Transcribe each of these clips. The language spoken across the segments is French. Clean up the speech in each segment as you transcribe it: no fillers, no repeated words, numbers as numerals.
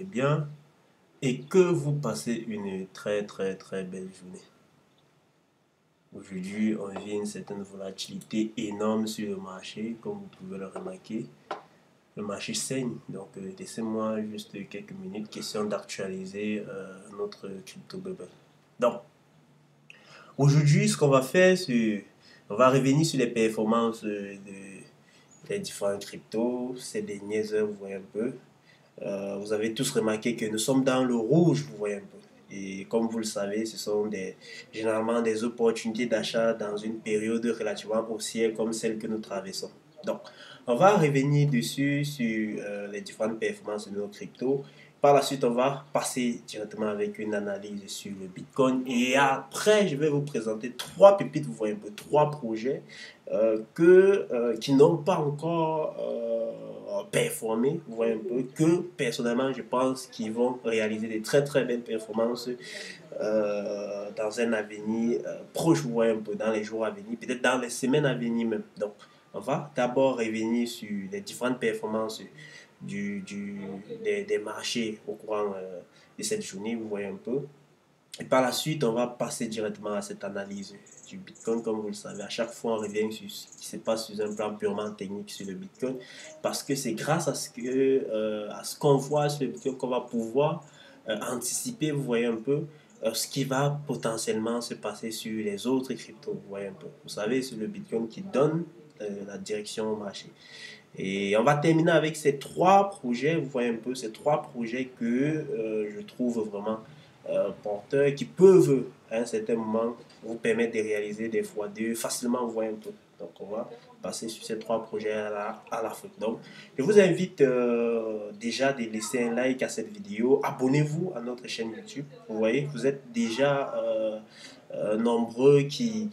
Bien et que vous passez une très belle journée. Aujourd'hui, on vit une certaine volatilité énorme sur le marché, comme vous pouvez le remarquer. Le marché saigne, donc laissez-moi juste quelques minutes, question d'actualiser notre crypto bubble. Donc, aujourd'hui, ce qu'on va faire, c'est on va revenir sur les performances des différents cryptos ces dernières heures, vous voyez un peu. Vous avez tous remarqué que nous sommes dans le rouge, vous voyez un peu. Et comme vous le savez, ce sont généralement des opportunités d'achat dans une période relativement haussière comme celle que nous traversons. Donc, on va revenir dessus sur les différentes performances de nos cryptos. Par la suite, on va passer directement avec une analyse sur le Bitcoin. Et après, je vais vous présenter trois pépites, vous voyez un peu, trois projets qui n'ont pas encore performé, vous voyez un peu, que personnellement, je pense qu'ils vont réaliser des très belles performances dans un avenir proche, vous voyez un peu, dans les jours à venir, peut-être dans les semaines à venir même. Donc, on va d'abord revenir sur les différentes performances des marchés au courant de cette journée, vous voyez un peu. Et par la suite, on va passer directement à cette analyse du Bitcoin. Comme vous le savez, à chaque fois, on revient sur ce qui se passe sur un plan purement technique sur le Bitcoin. Parce que c'est grâce à ce qu'on voit sur le Bitcoin qu'on va pouvoir anticiper, vous voyez un peu, ce qui va potentiellement se passer sur les autres cryptos. Vous voyez un peu. Vous savez, c'est le Bitcoin qui donne la direction au marché. Et on va terminer avec ces trois projets, vous voyez un peu, ces trois projets que je trouve vraiment porteurs, qui peuvent à un certain moment vous permettre de réaliser des fois deux facilement, vous voyez un peu. Donc on va passer sur ces trois projets à la fin. Donc je vous invite déjà de laisser un like à cette vidéo, abonnez-vous à notre chaîne YouTube, vous voyez, vous êtes déjà nombreux qui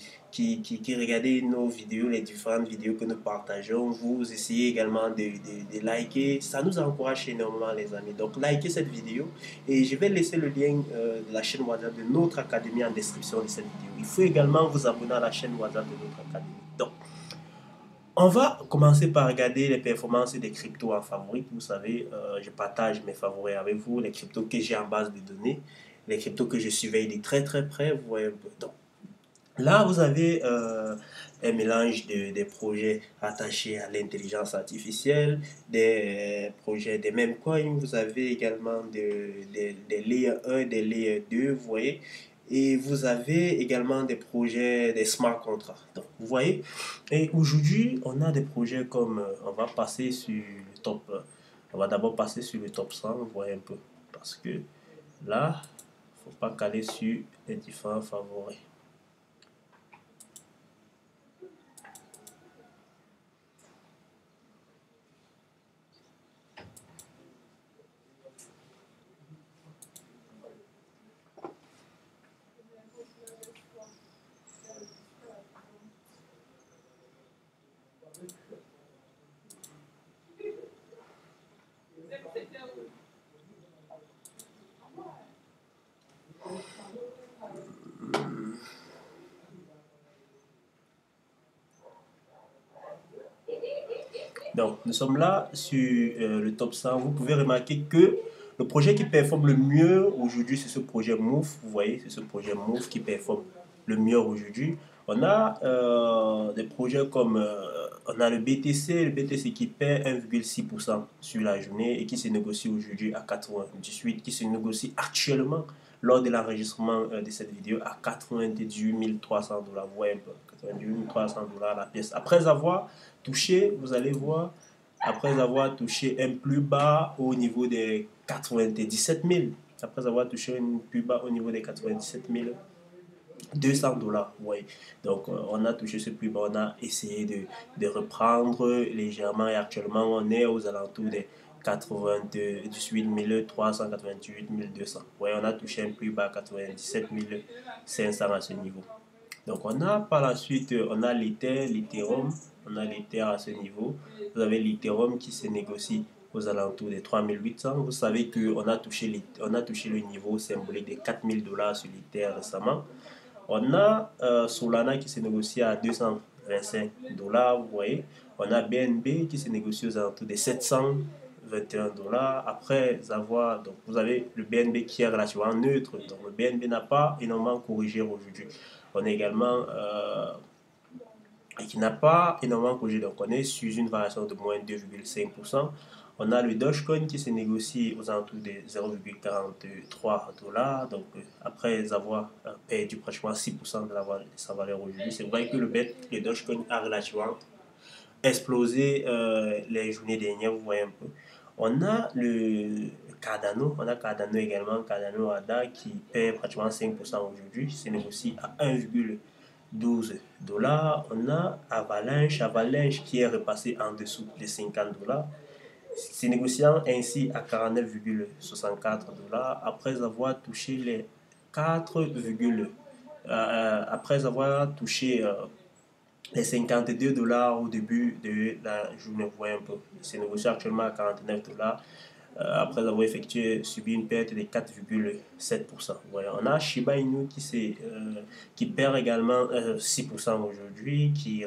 regardez nos vidéos, les différentes vidéos que nous partageons. Vous essayez également de liker. Ça nous encourage énormément, les amis. Donc, likez cette vidéo et je vais laisser le lien de la chaîne WhatsApp de notre académie en description de cette vidéo. Il faut également vous abonner à la chaîne WhatsApp de notre académie. Donc, on va commencer par regarder les performances des cryptos en favoris. Vous savez, je partage mes favoris avec vous, les cryptos que j'ai en base de données, les cryptos que je surveille de très près. Vous voyez un peu. Donc, là, vous avez un mélange des projets attachés à l'intelligence artificielle, des projets des mêmes coins. Vous avez également des Layer 1, des Layer 2, vous voyez. Et vous avez également des projets, des smart contracts. Donc, vous voyez. Et aujourd'hui, on a des projets comme, on va passer sur le top, on va d'abord passer sur le top 100, vous voyez un peu. Parce que là, il ne faut pas caler sur les différents favoris. Donc, nous sommes là sur le top 100. Vous pouvez remarquer que le projet qui performe le mieux aujourd'hui, c'est ce projet Move. Vous voyez, c'est ce projet Move qui performe le mieux aujourd'hui. On a des projets comme on a le BTC qui perd 1,6% sur la journée et qui se négocie aujourd'hui à 98, qui se négocie actuellement lors de l'enregistrement de cette vidéo à 98 300 $. Vous voyez un peu, 98 300 $ la pièce. Après avoir touché, vous allez voir, après avoir touché un plus bas au niveau des 97 000, après avoir touché un plus bas au niveau des 97 200 $. Oui. Donc, on a touché ce plus bas, on a essayé de reprendre légèrement et actuellement, on est aux alentours des 98 388 200. Oui, on a touché un plus bas 97 500 à ce niveau. Donc, on a par la suite, on a l'Ethereum, on a l'Ether à ce niveau. Vous avez l'Ethereum qui se négocie aux alentours des 3800. Vous savez qu'on a touché le niveau symbolique des 4000 $ sur l'Ether récemment. On a Solana qui se négocie à 225 $, vous voyez. On a BNB qui se négocie aux alentours des 720 21 dollars. Après avoir, donc vous avez le BNB qui est relativement neutre, donc le BNB n'a pas énormément corrigé aujourd'hui. On est également et qui n'a pas énormément corrigé. Donc on est sur une variation de moins 2,5%. On a le Dogecoin qui se négocie aux alentours de 0,43 dollars. Donc après avoir perdu pratiquement 6% de sa valeur aujourd'hui, c'est vrai que le Dogecoin a relativement explosé les journées dernières, vous voyez un peu. On a le Cardano, également, Cardano ADA qui perd pratiquement 5% aujourd'hui, se négocie à 1,12 dollars. On a Avalanche qui est repassé en dessous des 50 dollars, se négociant ainsi à 49,64 dollars après avoir touché les 4, après avoir touché les 52 dollars au début de la journée. Vous voyez un peu, c'est négocié actuellement à 49 dollars après avoir subi une perte de 4,7%. Voilà. On a Shiba Inu qui perd également 6% aujourd'hui, qui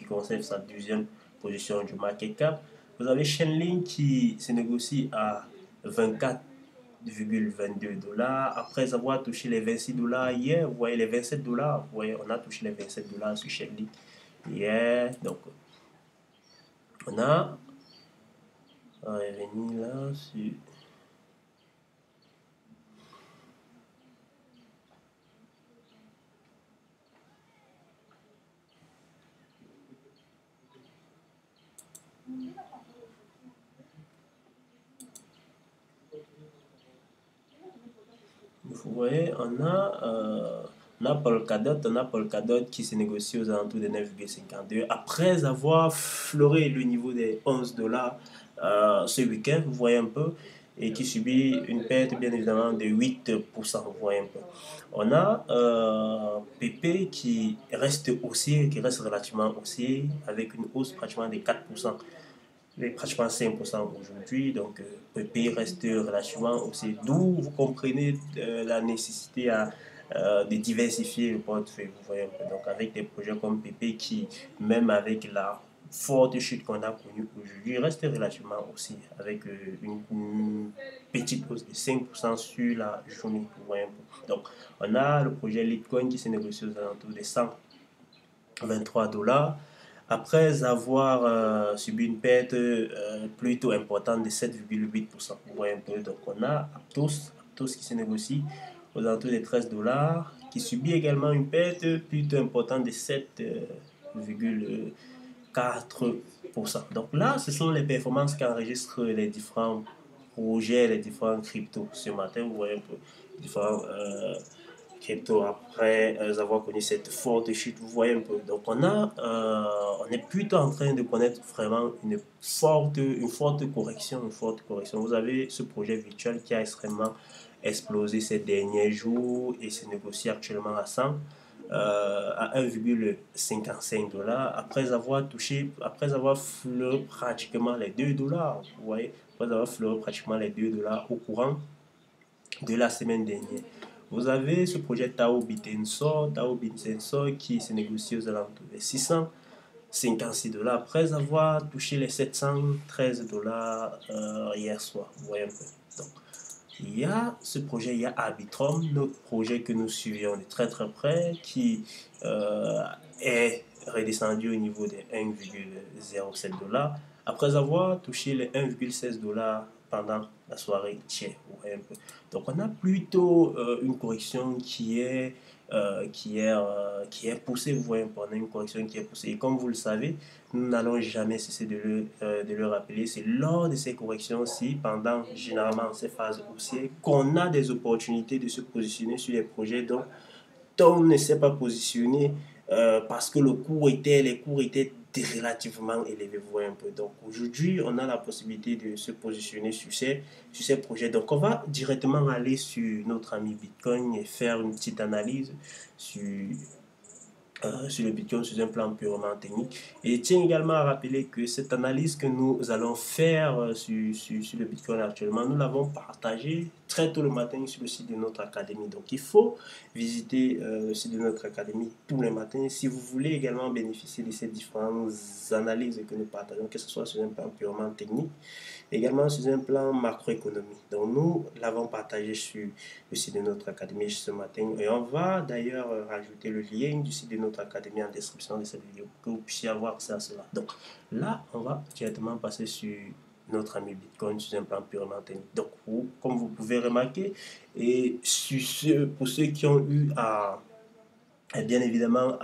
conserve sa deuxième position du market cap. Vous avez Chainlink qui se négocie à 24,22 dollars après avoir touché les 26 dollars hier. Vous voyez les 27 dollars, vous voyez, on a touché les 27 dollars sur Chainlink hier. Donc, on a revenir là sur. Vous voyez, on a Polkadot qui se négocie aux alentours de 9,52 après avoir fleuré le niveau des 11 dollars ce week-end, vous voyez un peu, et qui subit une perte bien évidemment de 8%, vous voyez un peu. On a PP qui reste haussier, qui reste relativement haussier, avec une hausse pratiquement de 4%. Pratiquement 5% aujourd'hui, donc PP reste relativement aussi. D'où vous comprenez la nécessité de diversifier le portefeuille. Vous voyez, donc avec des projets comme PP qui, même avec la forte chute qu'on a connue aujourd'hui, reste relativement aussi, avec une petite hausse de 5% sur la journée. Vous voyez, donc on a le projet Litecoin qui se négocie aux alentours de 123 dollars après avoir subi une perte plutôt importante de 7,8%. Vous voyez un peu, donc on a Aptos qui se négocie aux alentours de 13 dollars, qui subit également une perte plutôt importante de 7,4%. Donc là, ce sont les performances qu'enregistrent les différents projets, les différents cryptos ce matin. Vous voyez un peu différents crypto après avoir connu cette forte chute, vous voyez un peu. Donc on est plutôt en train de connaître vraiment une forte correction, Vous avez ce projet virtuel qui a extrêmement explosé ces derniers jours et se négocie actuellement à 100. À 1,55 dollars après avoir fleuré pratiquement les 2 dollars, vous voyez, après avoir fleuré pratiquement les 2 dollars au courant de la semaine dernière. Vous avez ce projet Tao Bitensor qui se négocie aux alentours de 656 dollars après avoir touché les 713 dollars hier soir. Vous voyez un peu. Donc, il y a ce projet, il y a Arbitrum, notre projet que nous suivions de très très près, qui est redescendu au niveau des 1,07 dollars après avoir touché les 1,16 dollars pendant la soirée tiers. Donc on a plutôt une correction qui est poussée, vous voyez, on a une correction qui est poussée. Et comme vous le savez, nous n'allons jamais cesser de le rappeler. C'est lors de ces corrections-ci, pendant généralement ces phases haussières, qu'on a des opportunités de se positionner sur les projets dont on ne s'est pas positionné parce que les cours étaient relativement élevés, vous voyez un peu. Donc aujourd'hui, on a la possibilité de se positionner sur ces projets. Donc on va directement aller sur notre ami Bitcoin et faire une petite analyse sur sur le Bitcoin sur un plan purement technique. Et tiens également à rappeler que cette analyse que nous allons faire sur le Bitcoin actuellement, nous l'avons partagée très tôt le matin sur le site de notre académie. Donc il faut visiter le site de notre académie tous les matins si vous voulez également bénéficier de ces différentes analyses que nous partageons, que ce soit sur un plan purement technique, également sur un plan macroéconomique. Donc nous l'avons partagé sur le site de notre académie ce matin et on va d'ailleurs rajouter le lien du site de notre académie en description de cette vidéo pour que vous puissiez avoir accès à cela. Donc là, on va directement passer sur notre ami Bitcoin sur un plan purement technique. Donc comme vous pouvez remarquer, et pour ceux qui ont eu bien évidemment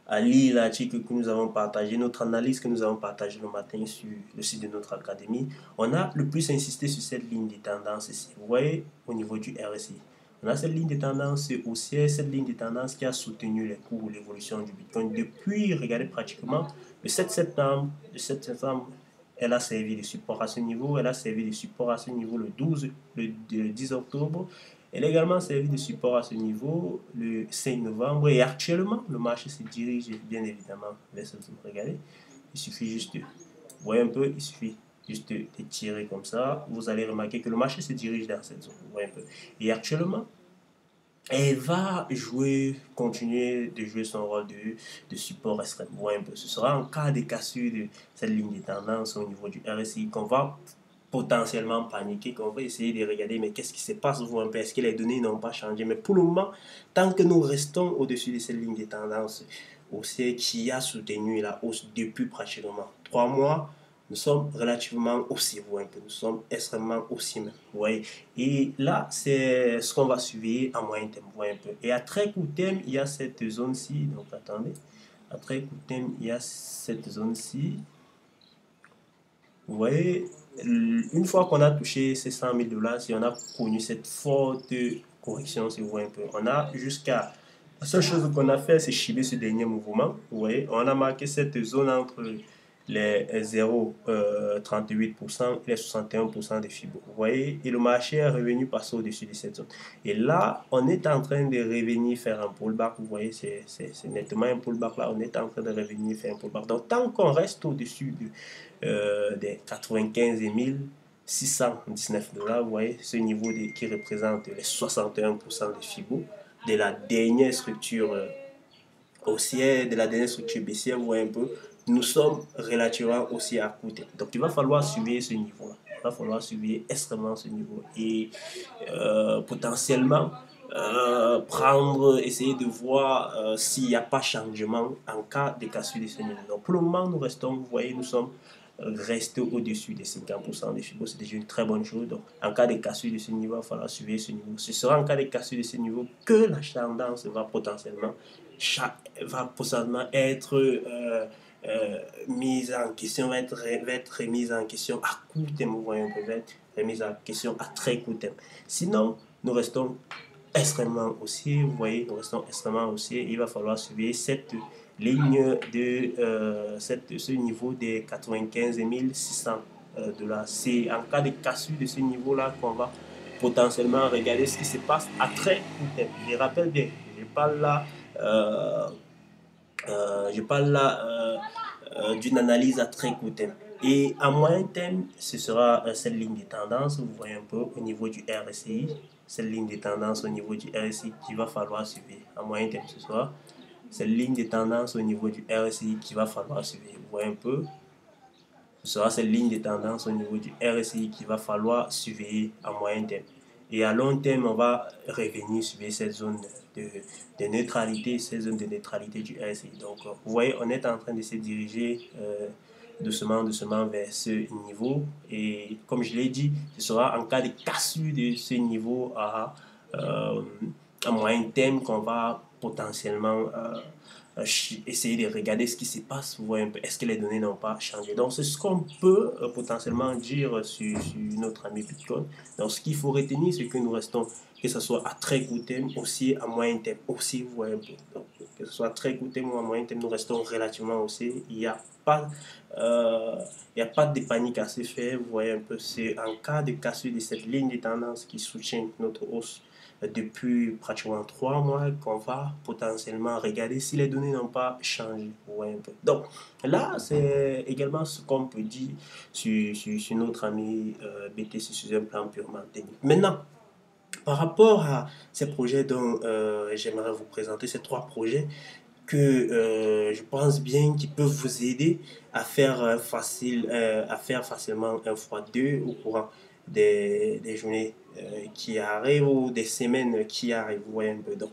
à lire l'article que nous avons partagé, notre analyse que nous avons partagée le matin sur le site de notre académie, on a le plus insisté sur cette ligne de tendance ici. Vous voyez, au niveau du RSI. On a cette ligne de tendance haussière, cette ligne de tendance qui a soutenu les cours ou l'évolution du Bitcoin depuis, regardez, pratiquement le 7 septembre. Le 7 septembre, elle a servi de support à ce niveau, elle a servi de support à ce niveau le 10 octobre. Elle a également servi de support à ce niveau le 5 novembre et actuellement, le marché se dirige bien évidemment vers cette zone. Regardez, il suffit juste, vous voyez un peu, il suffit juste de tirer comme ça. Vous allez remarquer que le marché se dirige dans cette zone. Vous voyez un peu. Et actuellement, elle va continuer de jouer son rôle de support extrême. Vous voyez un peu. Ce sera en cas de cassure de cette ligne de tendance au niveau du RSI qu'on va potentiellement paniquer, qu'on va essayer de regarder mais qu'est-ce qui se passe, vous un peu, est-ce que les données n'ont pas changé. Mais pour le moment, tant que nous restons au-dessus de cette ligne de tendance haussière qui a soutenu la hausse depuis pratiquement 3 mois, nous sommes relativement aussi, vous un peu, nous sommes extrêmement aussi même, vous voyez. Et là, c'est ce qu'on va suivre à moyen terme, vous voyez un peu. Et à très court terme, il y a cette zone-ci, donc attendez, à très court terme, il y a cette zone-ci. Vous voyez, une fois qu'on a touché ces 100 000 $, si on a connu cette forte correction, si vous voyez un peu, on a jusqu'à... La seule chose qu'on a fait, c'est chiber ce dernier mouvement. Vous voyez, on a marqué cette zone entre les 0,38% et les 61% des FIBO. Vous voyez, et le marché est revenu passer au-dessus de cette zone. Et là, on est en train de revenir faire un pullback. Vous voyez, c'est nettement un pullback là. On est en train de revenir faire un pullback. Donc, tant qu'on reste au-dessus des 95 619 $, vous voyez, ce niveau qui représente les 61% des FIBO de la dernière structure haussière, de la dernière structure baissière, vous voyez un peu, nous sommes relativement aussi à côté. Donc il va falloir suivre ce niveau-là. Il va falloir suivre extrêmement ce niveau. Et potentiellement, essayer de voir s'il n'y a pas changement en cas de cassure de ce niveau. Donc pour le moment, nous restons, vous voyez, nous sommes restés au-dessus des 50% des FIBO, c'est déjà une très bonne chose. Donc, en cas de cassure de ce niveau, il va falloir suivre ce niveau. Ce sera en cas de cassure de ce niveau que la tendance va potentiellement être mise en question, va être remise en question à court terme, vous voyez, va être remise en question à très court terme. Sinon, nous restons extrêmement haussiers, vous voyez, nous restons extrêmement haussiers. Il va falloir suivre cette ligne de ce niveau des 95 600 $. C'est en cas de cassure de ce niveau-là qu'on va potentiellement regarder ce qui se passe à très court terme. Je rappelle bien, je parle là d'une analyse à très court terme. Et à moyen terme, ce sera cette ligne de tendance, vous voyez un peu au niveau du RSI, cette ligne de tendance au niveau du RSI qu'il va falloir suivre. À moyen terme, ce sera cette ligne de tendance au niveau du RSI qu'il va falloir suivre. Vous voyez un peu, ce sera cette ligne de tendance au niveau du RSI qu'il va falloir surveiller à moyen terme. Et à long terme, on va revenir sur cette zone de neutralité, cette zone de neutralité du RSI. Donc, vous voyez, on est en train de se diriger doucement vers ce niveau. Et comme je l'ai dit, ce sera en cas de cassure de ce niveau à moyen terme qu'on va potentiellement essayer de regarder ce qui se passe, vous voyez un peu, est-ce que les données n'ont pas changé. Donc, c'est ce qu'on peut potentiellement dire sur notre ami Bitcoin. Donc, ce qu'il faut retenir, c'est que nous restons, que ce soit à très court terme, aussi à moyen terme, aussi, vous voyez un peu. Donc, que ce soit à très court terme ou à moyen terme, nous restons relativement aussi. Il n'y a pas de panique à se faire, vous voyez un peu. C'est en cas de cassure de cette ligne de tendance qui soutient notre hausse depuis pratiquement 3 mois qu'on va potentiellement regarder si les données n'ont pas changé. Ouais, un peu. Donc là, c'est également ce qu'on peut dire sur notre ami BTC sur un plan purement technique. Maintenant, par rapport à ces projets dont j'aimerais vous présenter, ces 3 projets, que je pense bien qu'ils peuvent vous aider à faire, à faire facilement un x2 au courant des journées qui arrivent ou des semaines qui arrivent. Vous voyez un peu. Donc,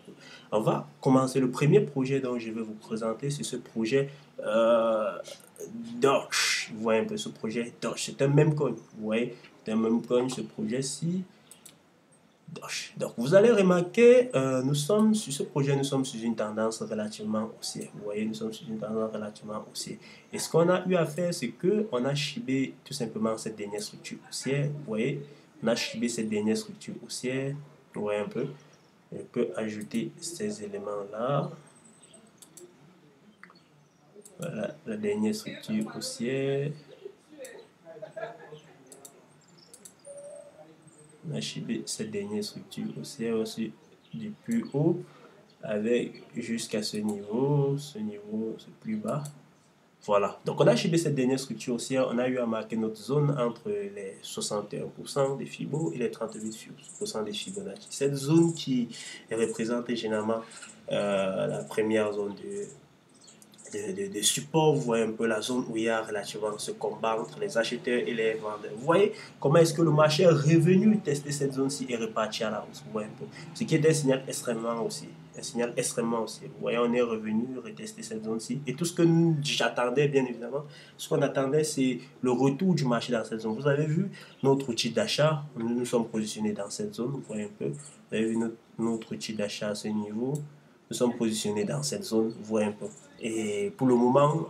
on va commencer. Le premier projet dont je vais vous présenter, c'est ce projet Doge. Vous voyez un peu ce projet Doge. C'est un meme coin. Vous voyez, c'est un meme coin, ce projet-ci. Donc, vous allez remarquer, nous sommes sur ce projet, nous sommes sur une tendance relativement haussière. Vous voyez, nous sommes sur une tendance relativement haussière. Et ce qu'on a eu à faire, c'est qu'on a chibé tout simplement cette dernière structure haussière. Vous voyez, on a chibé cette dernière structure haussière. Vous voyez un peu. Je peux ajouter ces éléments-là. Voilà, la dernière structure haussière. On a chibé cette dernière structure haussière aussi du plus haut avec jusqu'à ce niveau c'est plus bas. Voilà, donc on a chibé cette dernière structure haussière, on a eu à marquer notre zone entre les 61% des Fibo et les 38% des Fibonacci. Cette zone qui représente généralement la première zone de support, vous voyez un peu la zone où il y a relativement ce combat entre les acheteurs et les vendeurs. Vous voyez comment est-ce que le marché est revenu tester cette zone-ci et repartir à la hausse. Vous voyez un peu. Ce qui est un signal extrêmement aussi. Un signal extrêmement aussi. Vous voyez, on est revenu retester cette zone-ci. Et tout ce que j'attendais, bien évidemment, ce qu'on attendait, c'est le retour du marché dans cette zone. Vous avez vu notre outil d'achat. Nous sommes positionnés dans cette zone. Vous voyez un peu. Vous avez vu notre outil d'achat à ce niveau. Nous sommes positionnés dans cette zone. Vous voyez un peu. Et pour le moment,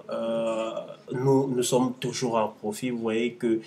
nous sommes toujours en profit. Vous voyez que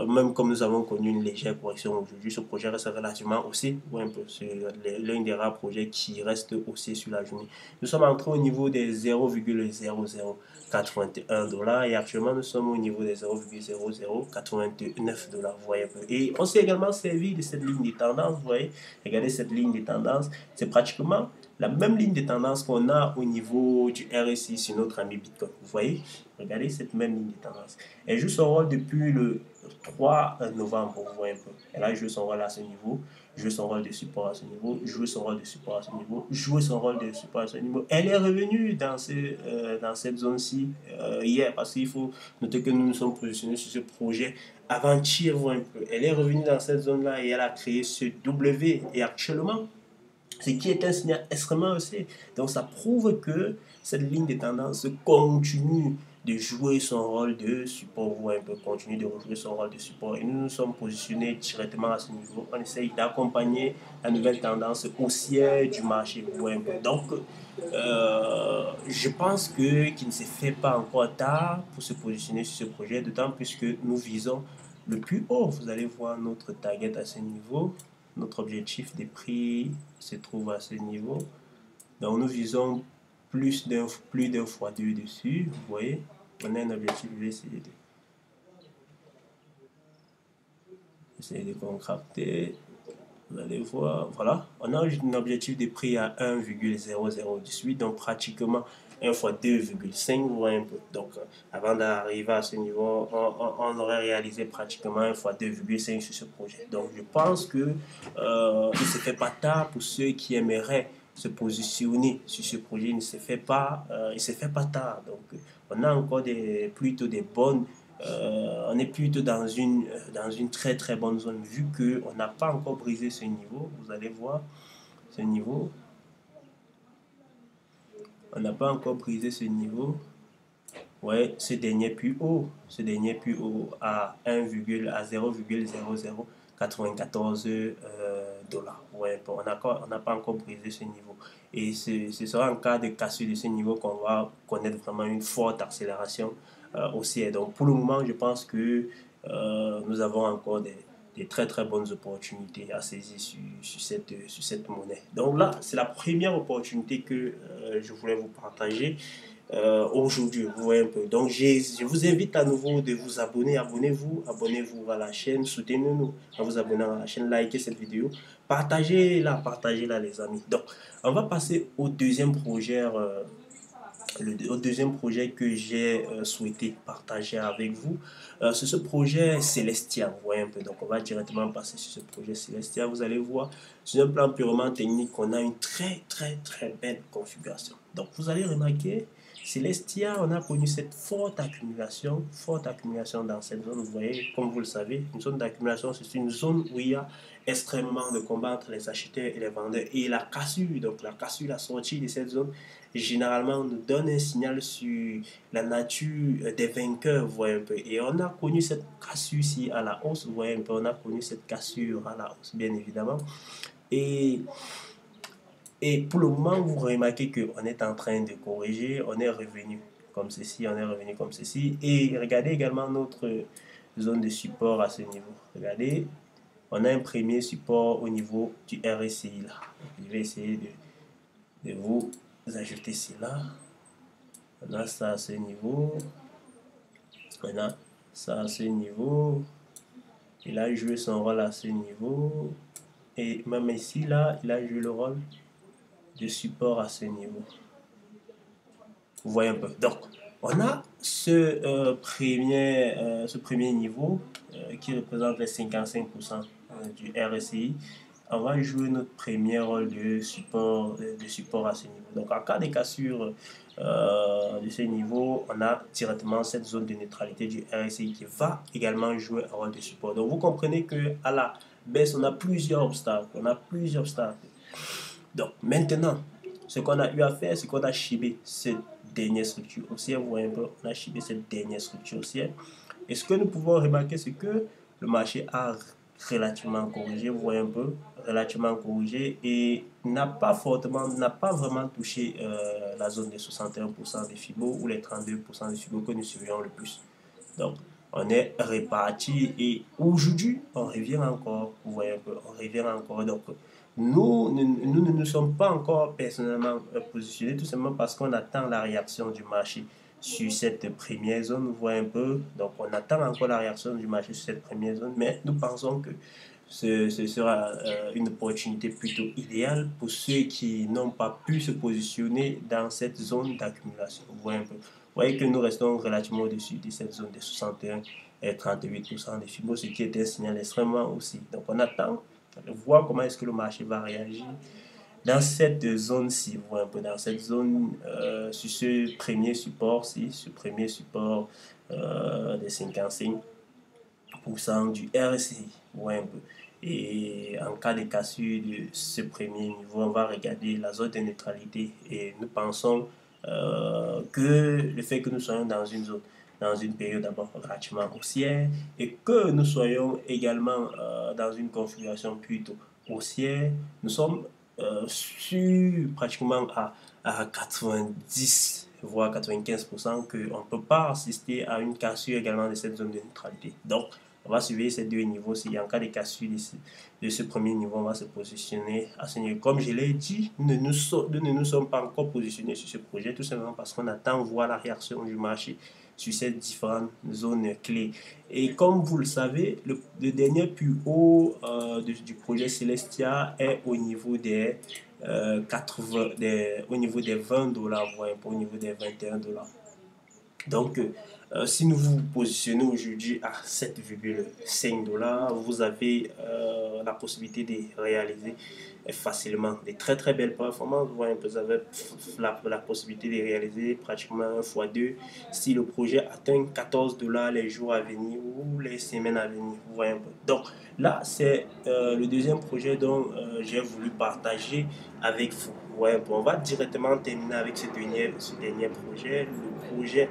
même comme nous avons connu une légère correction aujourd'hui, ce projet reste relativement haussier. Vous voyez un peu, c'est l'un des rares projets qui reste haussier sur la journée. Nous sommes entrés au niveau des 0,0081 dollars et actuellement nous sommes au niveau des 0,0089 dollars. Vous voyez un peu. Et on s'est également servi de cette ligne de tendance. Vous voyez, regardez cette ligne de tendance, c'est pratiquement la même ligne de tendance qu'on a au niveau du RSI sur notre ami Bitcoin. Vous voyez, regardez cette même ligne de tendance. Elle joue son rôle depuis le 3 novembre, vous voyez un peu. Elle a joué son rôle à ce niveau, joué son rôle de support à ce niveau, joué son rôle de support à ce niveau, joué son rôle de support à ce niveau. Elle est revenue dans cette zone-ci hier, parce qu'il faut noter que nous nous sommes positionnés sur ce projet avant-hier, vous voyez un peu. Elle est revenue dans cette zone-là et elle a créé ce W. Et actuellement, ce qui est un signal extrêmement haussier. Donc ça prouve que cette ligne de tendance continue de jouer son rôle de support, ou un peu continue de jouer son rôle de support. Et nous nous sommes positionnés directement à ce niveau. On essaye d'accompagner la nouvelle tendance haussière du marché. Un peu. Donc, je pense qu'il ne se fait pas encore tard pour se positionner sur ce projet, d'autant plus que nous visons le plus haut. Vous allez voir notre target à ce niveau. Notre objectif des prix se trouve à ce niveau. Donc nous visons plus d'un x2 dessus. Vous voyez, on a un objectif, je vais essayer de concrafter. Vous allez voir, voilà, on a un objectif de prix à 1,0018, donc pratiquement 1 fois 2,5, vous voyez un peu. Donc, avant d'arriver à ce niveau, on aurait réalisé pratiquement 1 fois 2,5 sur ce projet. Donc, je pense que il ne se fait pas tard pour ceux qui aimeraient se positionner sur ce projet. Il ne se fait pas, tard. Donc, on a encore plutôt des bonnes on est plutôt dans une très très bonne zone vu qu'on n'a pas encore brisé ce niveau. Vous allez voir ce niveau. On n'a pas encore brisé ce niveau. Ouais, ce dernier plus haut à 0,0094 dollars. Ouais, bon, on n'a pas encore brisé ce niveau. Et ce sera en cas de cassure de ce niveau qu'on va connaître vraiment une forte accélération haussière. Donc pour le moment, je pense que nous avons encore des très très bonnes opportunités à saisir sur cette monnaie. Donc là, c'est la première opportunité que je voulais vous partager. aujourd'hui, vous voyez un peu. Donc, je vous invite à nouveau de vous abonner, abonnez-vous à la chaîne, soutenez-nous en vous abonnant à la chaîne, likez cette vidéo, partagez-la les amis. Donc, on va passer au deuxième projet, au deuxième projet que j'ai souhaité partager avec vous. C'est ce projet Celestia, vous voyez un peu. Donc, on va directement passer sur ce projet Celestia. Vous allez voir, sur un plan purement technique, on a une très belle configuration. Donc, vous allez remarquer, Celestia, on a connu cette forte accumulation dans cette zone. Vous voyez, comme vous le savez, une zone d'accumulation, c'est une zone où il y a extrêmement de combats entre les acheteurs et les vendeurs. Et la cassure, donc la cassure, la sortie de cette zone, généralement nous donne un signal sur la nature des vainqueurs, vous voyez un peu. Et on a connu cette cassure-ci à la hausse, vous voyez un peu, on a connu cette cassure à la hausse, bien évidemment. Et pour le moment, vous remarquez qu'on est en train de corriger, on est revenu comme ceci, on est revenu comme ceci. Et regardez également notre zone de support à ce niveau. Regardez, on a un premier support au niveau du RSI là. Je vais essayer de vous ajouter cela. On a ça à ce niveau. On a ça à ce niveau. Il a joué son rôle à ce niveau. Et même ici, là, il a joué le rôle de support à ce niveau. Vous voyez un peu. Donc, on a ce premier niveau qui représente les 55% du RSI. On va jouer notre premier rôle de support à ce niveau. Donc, en cas de cassure de ce niveau, on a directement cette zone de neutralité du RSI qui va également jouer un rôle de support. Donc, vous comprenez qu'à la baisse, on a plusieurs obstacles. Donc, maintenant, ce qu'on a eu à faire, c'est qu'on a chibé cette dernière structure haussière. Vous voyez un peu, on a chibé cette dernière structure haussière. Et ce que nous pouvons remarquer, c'est que le marché a relativement corrigé, vous voyez un peu, relativement corrigé et n'a pas vraiment touché la zone des 61% des FIBO ou les 32% des FIBO que nous suivions le plus. Donc, on est réparti et aujourd'hui, on revient encore, vous voyez un peu, on revient encore. Donc, nous ne nous sommes pas encore personnellement positionnés, tout simplement parce qu'on attend la réaction du marché sur cette première zone, vous voyez un peu. Donc, on attend encore la réaction du marché sur cette première zone, mais nous pensons que ce sera une opportunité plutôt idéale pour ceux qui n'ont pas pu se positionner dans cette zone d'accumulation. Vous voyez un peu. Vous voyez que nous restons relativement au-dessus de cette zone des 61 et 38% des FIBO, ce qui est un signal extrêmement aussi. Donc, on attend de voir comment est-ce que le marché va réagir dans cette zone-ci, vous voyez un peu, dans cette zone, sur ce premier support-ci, ce premier support des 55% du RSI, vous voyez un peu. Et en cas de cassure de ce premier niveau, on va regarder la zone de neutralité et nous pensons que le fait que nous soyons dans une zone, dans une période d'abord relativement haussière et que nous soyons également dans une configuration plutôt haussière, nous sommes sur pratiquement à 90 voire 95% qu'on ne peut pas assister à une cassure également de cette zone de neutralité. Donc, on va surveiller ces deux niveaux. S'il y a en cas de cassure de ce premier niveau, on va se positionner à ce niveau. Comme je l'ai dit, nous ne nous sommes pas encore positionnés sur ce projet, tout simplement parce qu'on attend voir la réaction du marché sur ces différentes zones clés. Et comme vous le savez, le dernier plus haut du projet Celestia est au niveau des 80, au niveau des 20 dollars, voire au niveau des 21 dollars. Donc, si nous vous positionnez aujourd'hui à 7,5 dollars, vous avez la possibilité de réaliser facilement des très belles performances. Vous voyez, vous avez la possibilité de réaliser pratiquement 1 x 2 si le projet atteint 14 dollars les jours à venir ou les semaines à venir. Vous voyez un peu. Donc, là, c'est le deuxième projet dont j'ai voulu partager avec vous. Ouais, bon, on va directement terminer avec ce dernier projet, le projet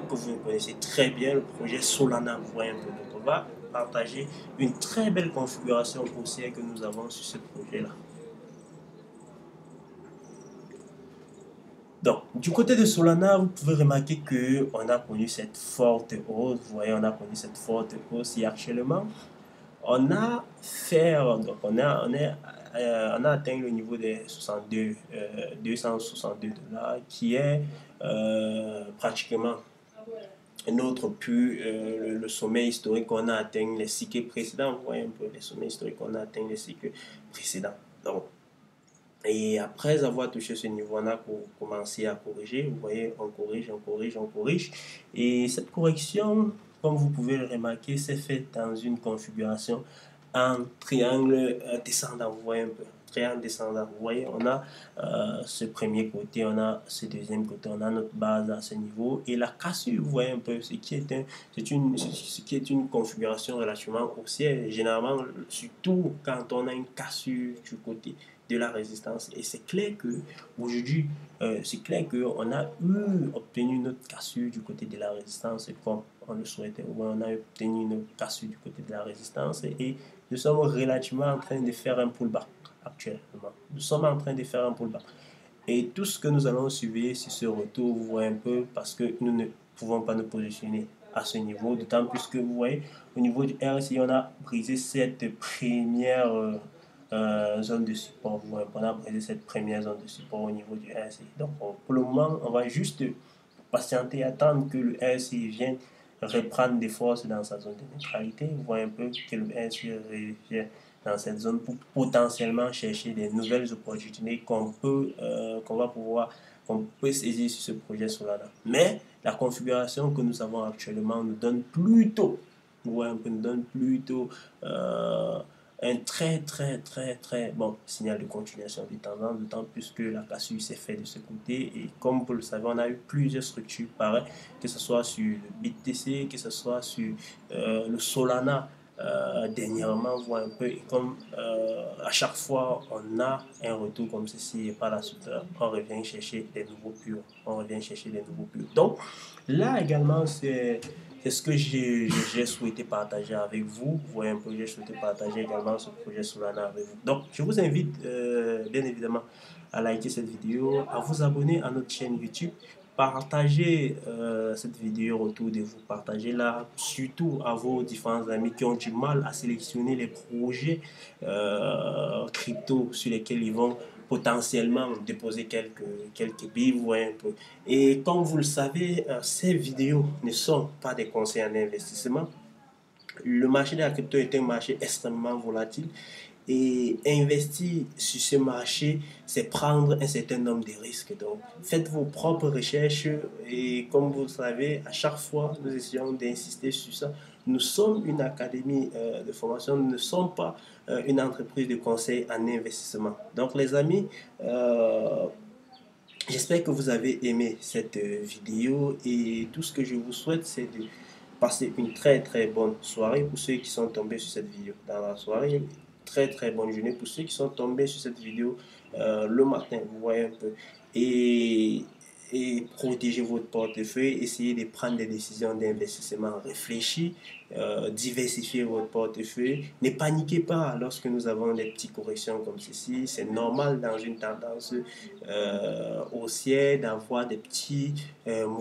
que vous connaissez très bien, le projet Solana. Vous voyez un peu. Donc, on va partager une très belle configuration haussière que nous avons sur ce projet-là. Donc, du côté de Solana, vous pouvez remarquer qu'on a connu cette forte hausse. Vous voyez, on a connu cette forte hausse et actuellement, on a atteint le niveau des 262 dollars qui est pratiquement notre plus le sommet historique qu'on a atteint les cycles précédents. Vous voyez un peu les sommets historiques qu'on a atteint les cycles précédents. Donc, et après avoir touché ce niveau, on a commencé à corriger. Vous voyez, on corrige, on corrige, on corrige. Et cette correction, comme vous pouvez le remarquer, s'est faite dans une configuration en triangle descendant. Vous voyez un peu, triangle descendant. Vous voyez, on a ce premier côté, on a ce deuxième côté, on a notre base à ce niveau. Et la cassure, vous voyez un peu, ce qui est une configuration relativement haussière. Généralement, surtout quand on a une cassure du côté de la résistance. Et c'est clair que aujourd'hui, c'est clair qu'on a obtenu notre cassure du côté de la résistance comme on le souhaitait. On a obtenu une cassure du côté de la résistance et nous sommes relativement en train de faire un pullback actuellement. Nous sommes en train de faire un pullback. Et tout ce que nous allons suivre sur ce retour, vous voyez un peu, parce que nous ne pouvons pas nous positionner à ce niveau, d'autant plus que vous voyez, au niveau du RSI, on a brisé cette première zone de support. Vous voyez, on a brisé cette première zone de support au niveau du RSI. Donc, pour le moment, on va juste patienter, attendre que le RSI vienne reprendre des forces dans sa zone de neutralité. Vous voyez un peu que le RSI revienne dans cette zone pour potentiellement chercher des nouvelles opportunités qu'on peut saisir sur ce projet Solana. Mais la configuration que nous avons actuellement nous donne plutôt, ouais, nous donne plutôt un très bon signal de continuation de tendance, d'autant plus que la cassure s'est faite de ce côté. Et comme vous le savez, on a eu plusieurs structures pareilles, que ce soit sur le BTC, que ce soit sur le Solana. Dernièrement, on voit un peu, et comme à chaque fois on a un retour comme ceci, et par la suite on revient chercher des nouveaux purs. Donc là également, c'est ce que j'ai souhaité partager avec vous. Vous voyez un peu, j'ai souhaité partager également ce projet Solana avec vous. Donc je vous invite bien évidemment à liker cette vidéo, à vous abonner à notre chaîne YouTube. Partagez cette vidéo autour de vous, partagez-la surtout à vos différents amis qui ont du mal à sélectionner les projets crypto sur lesquels ils vont potentiellement déposer quelques billes, vous voyez un peu. Et comme vous le savez, ces vidéos ne sont pas des conseils en investissement. Le marché de la crypto est un marché extrêmement volatile et investir sur ce marché, c'est prendre un certain nombre de risques. Donc, faites vos propres recherches et comme vous le savez, à chaque fois, nous essayons d'insister sur ça. Nous sommes une académie de formation, nous ne sommes pas une entreprise de conseil en investissement. Donc, les amis, j'espère que vous avez aimé cette vidéo et tout ce que je vous souhaite, c'est de passer une très bonne soirée pour ceux qui sont tombés sur cette vidéo dans la soirée. Très bonne journée pour ceux qui sont tombés sur cette vidéo le matin, vous voyez un peu. Et, et protéger votre portefeuille, essayez de prendre des décisions d'investissement réfléchies, diversifier votre portefeuille. Ne paniquez pas lorsque nous avons des petites corrections comme ceci. C'est normal dans une tendance haussière d'avoir des petits mouvements